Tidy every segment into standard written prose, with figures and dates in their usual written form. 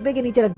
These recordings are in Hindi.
डब्बे के नीचे रख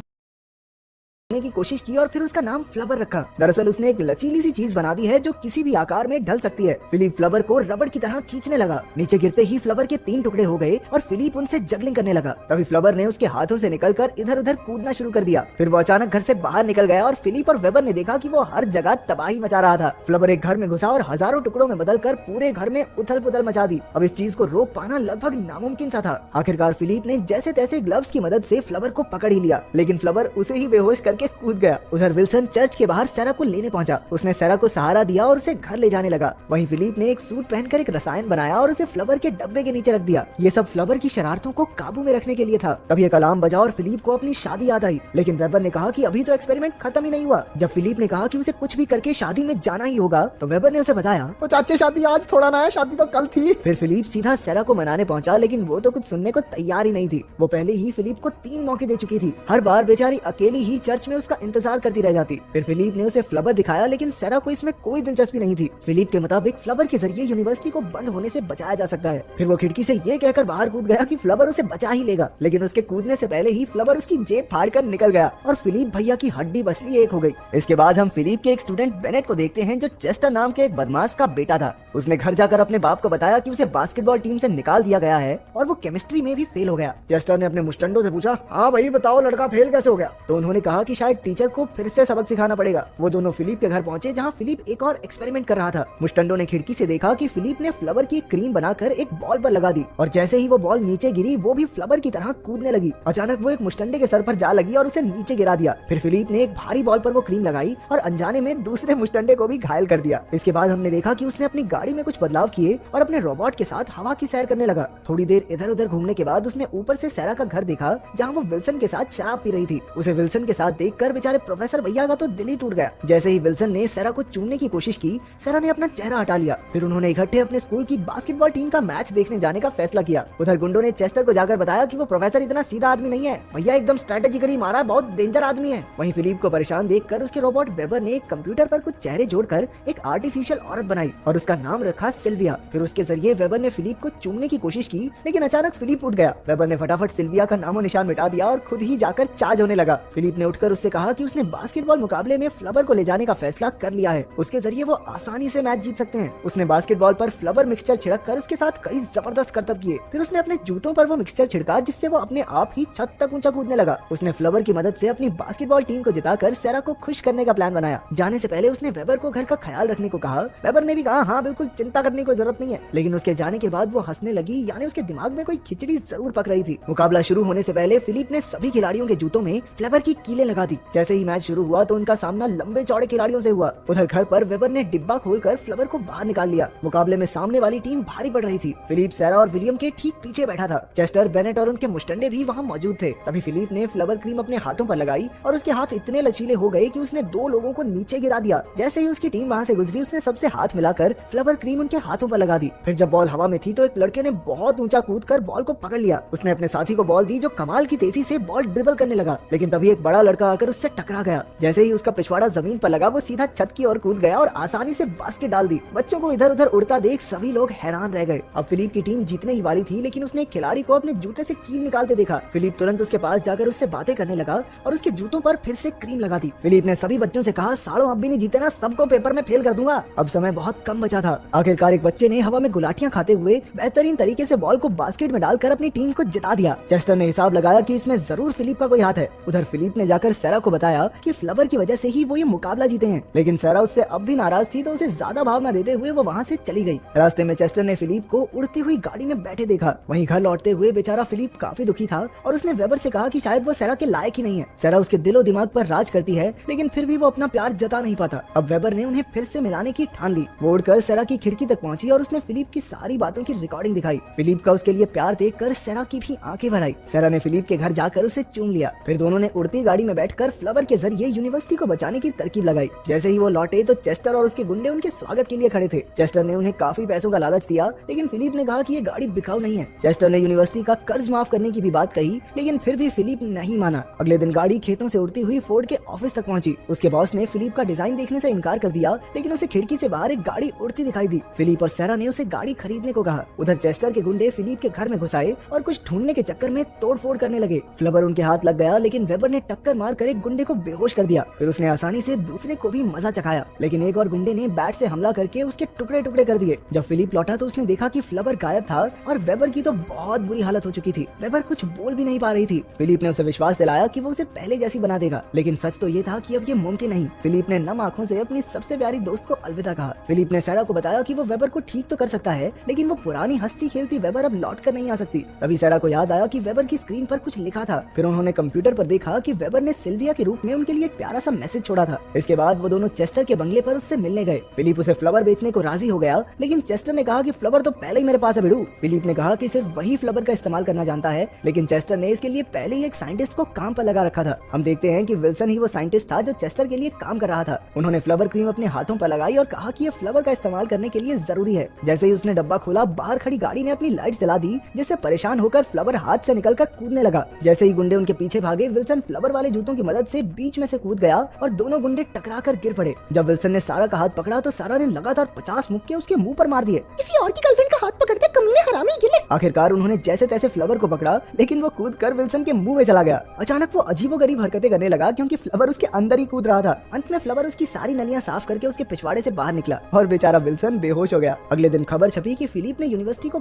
की कोशिश की और फिर उसका नाम फ्लवर रखा। दरअसल उसने एक लचीली सी चीज बना दी है जो किसी भी आकार में ढल सकती है। फिलिप फ्लवर को रबड़ की तरह खींचने लगा। नीचे गिरते ही फ्लवर के 3 टुकड़े हो गए और फिलिप उनसे जगलिंग करने लगा। तभी फ्लवर ने उसके हाथों से निकलकर इधर उधर कूदना शुरू कर दिया। फिर वो अचानक घर से बाहर निकल गया और फिलिप और वेबर ने देखा कि वो हर जगह तबाही मचा रहा था। फ्लवर एक घर में घुसा और हजारों टुकड़ों में बदलकर पूरे घर में उथल पुथल मचा दी। अब इस चीज को रोक पाना लगभग नामुमकिन सा था। आखिरकार फिलिप ने जैसे तैसे ग्लव्स की मदद से फ्लवर को पकड़ ही लिया, लेकिन फ्लवर उसे ही बेहोश करके कूद गया। उधर विल्सन चर्च के बाहर सैरा को लेने पहुंचा। उसने सैरा को सहारा दिया और उसे घर ले जाने लगा। वहीं फिलिप ने एक सूट पहनकर एक रसायन बनाया और उसे फ्लवर के डब्बे के नीचे रख दिया। ये सब फ्लवर की शरारतों को काबू में रखने के लिए था। तभी एक अलार्म बजा और फिलिप को अपनी शादी याद आई, लेकिन वेबर ने कहा कि अभी तो एक्सपेरिमेंट खत्म ही नहीं हुआ। जब फिलिप ने कहा कि उसे कुछ भी करके शादी में जाना ही होगा, तो वेबर ने उसे बताया, तो चाचे शादी आज थोड़ा ना है, शादी तो कल थी। फिर फिलिप सीधा सैरा को मनाने पहुंचा, लेकिन वो तो कुछ सुनने को तैयार ही नहीं थी। वो पहले ही फिलिप को 3 मौके दे चुकी थी। हर बार बेचारी अकेली ही चर्च में उसका इंतजार करती रह जाती। फिर फिलिप ने उसे फ्लवर दिखाया, लेकिन सैरा को इसमें कोई दिलचस्पी नहीं थी। फिलिप के मुताबिक फ्लवर के जरिए यूनिवर्सिटी को बंद होने से बचाया जा सकता है। फिर वो खिड़की से ये कहकर बाहर कूद गया कि फ्लवर उसे बचा ही लेगा, लेकिन उसके कूदने से पहले ही फ्लवर उसकी जेब फाड़कर निकल गया और फिलिप भैया की हड्डी बसली एक हो गई। इसके बाद हम फिलिप के एक स्टूडेंट बेनेट को देखते हैं, जो चेस्टर नाम के एक बदमाश का बेटा था। उसने घर जाकर अपने बाप को बताया कि उसे बास्केटबॉल टीम से निकाल दिया गया है और वो केमिस्ट्री में भी फेल हो गया। चेस्टर ने अपने मुस्टंडो से पूछा, हाँ भाई बताओ लड़का फेल कैसे हो गया? तो उन्होंने कहा कि शायद टीचर को फिर से सबक सिखाना पड़ेगा। वो दोनों फिलिप के घर पहुंचे, जहां फिलिप एक और एक्सपेरिमेंट कर रहा था। मुस्टंडो ने खिड़की से देखा कि फिलिप ने फ्लवर की क्रीम बनाकर एक बॉल पर लगा दी और जैसे ही वो बॉल नीचे गिरी, वो भी फ्लवर की तरह कूदने लगी। अचानक वो एक मुस्टंडे के सर पर जा लगी और उसे नीचे गिरा दिया। फिर फिलिप ने एक भारी बॉल पर वो क्रीम लगाई और अनजाने में दूसरे मुस्टंडे को भी घायल कर दिया। इसके बाद हमने देखा कि उसने अपनी गाड़ी में कुछ बदलाव किए और अपने रोबोट के साथ हवा की सैर करने लगा। थोड़ी देर इधर उधर घूमने के बाद उसने ऊपर से सैरा का घर देखा, जहाँ वो विल्सन के साथ शराब पी रही थी। उसे विल्सन के साथ देखकर बेचारे प्रोफेसर भैया का तो दिल ही टूट गया। जैसे ही विल्सन ने सैरा को चूमने की कोशिश की, सैरा ने अपना चेहरा हटा लिया। फिर उन्होंने इकट्ठे अपने स्कूल की बास्केटबॉल टीम का मैच देखने जाने का फैसला किया। उधर गुंडों ने चेस्टर को जाकर बताया कि वो प्रोफेसर इतना सीधा आदमी नहीं है, भैया एकदम स्ट्रेटेजिकली मारा, बहुत डेंजर आदमी है। वहीं फिलिप को परेशान देखकर उसके रोबोट वेबर ने कंप्यूटर पर कुछ चेहरे जोड़कर एक आर्टिफिशियल औरत बनाई और उसका नाम रखा सिल्विया। फिर उसके जरिए वेबर ने फिलिप को चूमने की कोशिश की, लेकिन अचानक फिलिप उठ गया। वेबर ने फटाफट सिल्विया का नामो निशान मिटा दिया और खुद ही जाकर चार्ज होने लगा। फिलिप ने उठकर उससे कहा कि उसने बास्केटबॉल मुकाबले में फ्लवर को ले जाने का फैसला कर लिया है, उसके जरिए वो आसानी से मैच जीत सकते हैं। उसने बास्केटबॉल पर फ्लवर मिक्सचर छिड़क कर उसके साथ कई जबरदस्त करतब किए। फिर उसने अपने जूतों पर वो मिक्सचर छिड़का, जिससे वो अपने आप ही छत तक ऊंचा कूदने लगा। उसने फ्लवर की मदद से अपनी बास्केटबॉल टीम को जिताकर सैरा को खुश करने का प्लान बनाया। जाने से पहले उसने वेबर को घर का ख्याल रखने को कहा। वेबर ने भी कहा, हाँ बिल्कुल, चिंता करने की जरूरत नहीं है। लेकिन उसके जाने के बाद वो हंसने लगी, यानी उसके दिमाग में कोई खिचड़ी जरूर पक रही थी। मुकाबला शुरू होने से पहले फिलिप ने सभी खिलाड़ियों के जूतों में फ्लवर की कीलें लगा दी। जैसे ही मैच शुरू हुआ तो उनका सामना लंबे चौड़े खिलाड़ियों से हुआ। उधर घर पर वेबर ने डिब्बा खोलकर फ्लवर को बाहर निकाल लिया। मुकाबले में सामने वाली टीम भारी पड़ रही थी। फिलिप सैरा और विलियम के ठीक पीछे बैठा था। चेस्टर, बेनेट और उनके मुस्टंडे भी वहाँ मौजूद थे। तभी फिलिप ने फ्लवर क्रीम अपने हाथों पर लगाई और उसके हाथ इतने लचीले हो गए कि उसने 2 लोगों को नीचे गिरा दिया। जैसे ही उसकी टीम वहाँ से गुजरी, उसने सबसे हाथ मिलाकर फ्लवर क्रीम उनके हाथों पर लगा दी। फिर जब बॉल हवा में थी तो एक लड़के ने बहुत ऊंचा कूदकर बॉल को पकड़ लिया। उसने अपने साथी को बॉल दी, जो कमाल की तेजी से बॉल ड्रिबल करने लगा, लेकिन तभी एक बड़ा लड़का आकर उससे टकरा गया। जैसे ही उसका पिछवाड़ा जमीन पर लगा, वो सीधा छत की ओर कूद गया और आसानी से बास्केट डाल दी। बच्चों को इधर उधर उड़ता देख सभी लोग हैरान रह गए। अब फिलिप की टीम जीतने ही वाली थी, लेकिन उसने एक खिलाड़ी को अपने जूते से कील निकालते देखा। फिलिप तुरंत उसके पास जाकर उससे बातें करने लगा और उसके जूतों पर फिर से क्रीम लगा दी। फिलिप ने सभी बच्चों से कहा, सालों अब भी नहीं जीते ना, सबको पेपर में फेल कर दूंगा। अब समय बहुत कम बचा था। आखिरकार एक बच्चे ने हवा में गुलाटियां खाते हुए बेहतरीन तरीके से बॉल को बास्केट में डालकर अपनी टीम को जिता दिया। चेस्टर ने हिसाब लगाया कि इसमें जरूर फिलिप का कोई हाथ है। उधर फिलिप ने जाकर सैरा को बताया कि फ्लवर की वजह से ही वो ये मुकाबला जीते हैं, लेकिन सैरा उससे अब भी नाराज थी, तो उसे ज्यादा भाव न देते हुए वो वहाँ से चली गई। रास्ते में चेस्टर ने फिलिप को उड़ती हुई गाड़ी में बैठे देखा। वहीं घर लौटते हुए बेचारा फिलिप काफी दुखी था और उसने वेबर से कहा कि शायद वो सैरा के लायक ही नहीं है। सैरा उसके दिलो दिमाग पर राज करती है, लेकिन फिर भी वो अपना प्यार जता नहीं पाता। अब वेबर ने उन्हें फिर से मिलाने की ठान ली। वो उड़कर सैरा की खिड़की तक पहुंची और उसने फिलिप की सारी बातों की रिकॉर्डिंग दिखाई। फिलिप का उसके लिए प्यार देखकर सैरा की भी आंखें भर आई। सैरा ने फिलिप के घर जाकर उसे चूम लिया। फिर दोनों ने उड़ती गाड़ी में बैठकर फ्लावर के जरिए यूनिवर्सिटी को बचाने की तरकीब लगाई। जैसे ही वो लौटे तो चेस्टर और उसके गुंडे उनके स्वागत के लिए खड़े थे। चेस्टर ने उन्हें काफी पैसों का लालच दिया, लेकिन फिलिप ने कहा कि ये गाड़ी बिकाऊ नहीं है। चेस्टर ने यूनिवर्सिटी का कर्ज माफ करने की भी बात कही, लेकिन फिर भी फिलिप नहीं माना। अगले दिन गाड़ी खेतों से उड़ती हुई फोर्ड के ऑफिस तक पहुंची। उसके बॉस ने फिलिप का डिजाइन देखने से इनकार कर दिया, लेकिन उसे खिड़की से बाहर एक गाड़ी उड़ती दिखाई दी। फिलिप और सारा ने उसे गाड़ी खरीदने को कहा। उधर चेस्टर के गुंडे फिलिप के घर में घुस आए और कुछ ढूंढने के चक्कर में तोड़फोड़ करने लगे। फ्लवर उनके हाथ लग गया, लेकिन वेबर ने टक्कर मारकर एक गुंडे को बेहोश कर दिया। फिर उसने आसानी से दूसरे को भी मजा चखाया, लेकिन एक और गुंडे ने बैट से हमला करके उसके टुकड़े टुकड़े कर दिए। जब फिलिप लौटा तो उसने देखा कि फ्लवर गायब था और वेबर की तो बहुत बुरी हालत हो चुकी थी। वेबर कुछ बोल भी नहीं पा रही थी। फिलिप ने उसे विश्वास दिलाया कि वो उसे पहले जैसी बना देगा, लेकिन सच तो ये था कि अब ये मुमकिन नहीं। फिलिप ने नम आंखों से अपनी सबसे प्यारी दोस्त को अलविदा कहा। फिलिप ने सारा को बताया कि वो वेबर को ठीक तो कर सकता है, लेकिन वो पुरानी हंसती खेलती वेबर अब लौट कर नहीं आ सकती। तभी सारा को याद आया कि वेबर की स्क्रीन पर कुछ लिखा था। फिर उन्होंने कंप्यूटर पर देखा कि वेबर ने सिल्विया के रूप में उनके लिए एक प्यारा सा मैसेज छोड़ा था। इसके बाद वो दोनों चेस्टर के बंगले पर उससे मिलने गए। फिलिप उसे फ्लावर बेचने को राजी हो गया, लेकिन चेस्टर ने कहा कि फ्लावर तो पहले ही मेरे पास है बिडू। फिलिप ने कहा कि सिर्फ वही फ्लावर का इस्तेमाल करना जानता है, लेकिन चेस्टर ने इसके लिए पहले ही एक साइंटिस्ट को काम पर लगा रखा था। हम देखते हैं कि विल्सन ही वो साइंटिस्ट था जो चेस्टर के लिए काम कर रहा था। उन्होंने फ्लावर क्रीम अपने हाथों पर लगाई और कहा कि ये फ्लावर का इस्तेमाल करने के लिए जरूरी है। जैसे ही उसने डब्बा खोला, बाहर खड़ी गाड़ी ने अपनी लाइट जला दी, जिससे परेशान होकर फ्लावर हाथ से निकलकर कूदने लगा। जैसे ही गुंडे उनके पीछे भागे, विल्सन फ्लावर वाले जूतों की मदद से बीच में से कूद गया और दोनों गुंडे टकराकर गिर पड़े। जब विल्सन ने सारा का हाथ पकड़ा तो सारा ने लगातार 50 मुक्के उसके मुंह पर मार दिए। किसी और की गर्लफ्रेंड का हाथ पकड़ते कमीने हरामी गिले। आखिरकार उन्होंने जैसे तैसे फ्लावर को पकड़ा, लेकिन वो कूद कर विल्सन के मुंह में चला गया। अचानक वो अजीबोगरीब हरकतें करने लगा, क्योंकि फ्लावर उसके अंदर ही कूद रहा था। अंत में फ्लावर उसकी सारी नलियां साफ करके उसके पिछवाड़े से बाहर निकला और बेचारा विल्सन बेहोश हो गया। अगले दिन खबर छपी कि फिलिप ने यूनिवर्सिटी को